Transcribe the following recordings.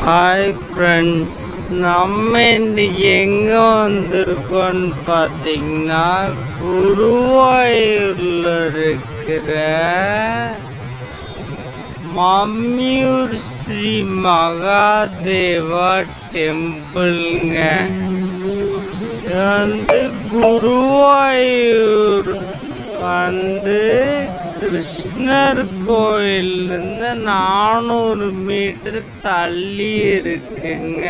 Hi friends, நம்ம இன்னைக்கு எங்கே வந்திருக்கோன்னு பார்த்தீங்கன்னா குருவாயூரில் இருக்கிற மம்மியூர் ஸ்ரீ மகாதேவா டெம்பிள்ங்க. குருவாயூர் கிருஷ்ணர் கோயிலிருந்து 400 மீட்டர் தள்ளி இருக்குங்க.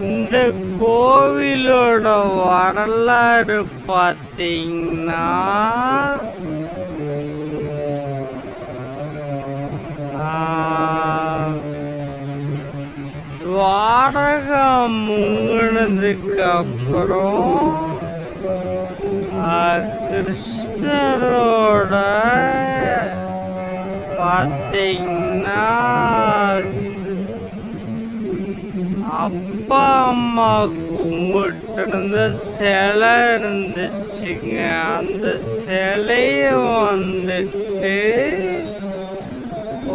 இந்த கோவிலோட வரலாறு பார்த்தீங்கன்னா துவாரகா முங்கினதுக்கு அப்புறம் கிருஷ்ணரோட பார்த்தீங்கன்னா அப்பா அம்மா கும்பிட்டு இருந்த சிலை இருந்துச்சுங்க. அந்த சிலைய வந்துட்டு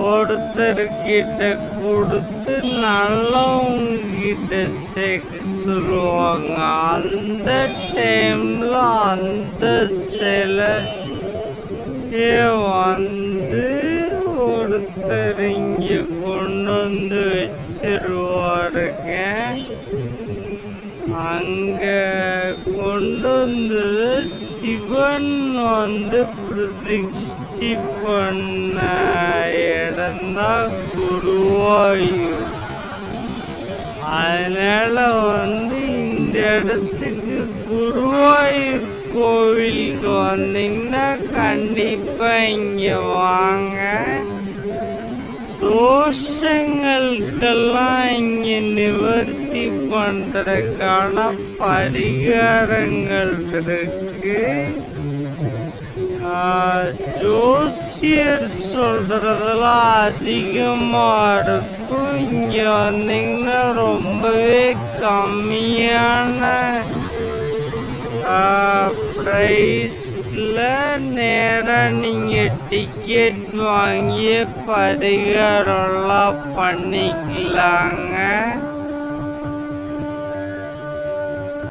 ஒருத்தர்கிட்ட கொடுத்து நல்லவங்கிட்ட சேர்க்க சொல்லுவாங்க. அந்த டைம்ல அந்த சிலை வந்து ஒருத்தர் இங்க கொண்டு வந்து வச்சிருவாருங்க. அங்க கொண்டு வந்து சிவன் வந்து பிரதிஷ்டி பண்ண இடம்தான் குருவாயூர். அதனால இந்த இடத்துக்கு குருவாயூர் கோவிலுக்கு வந்தீங்கன்னா கண்டிப்பா இங்க வாங்க. தோஷங்களுக்கெல்லாம் இங்க நிவர்த்தி பண்றதுக்கான பரிகாரங்கள் இருக்கு. ஜோசியர் சொல்றதெல்லாம் அதிகமா இருக்கும். இங்க வந்தீங்கன்னா ரொம்பவே கம்மியான பிரைஸ்ல நேரம் நீங்க டிக்கெட் வாங்கி பரிகாரம்லாம் பண்ணிக்கலாங்க.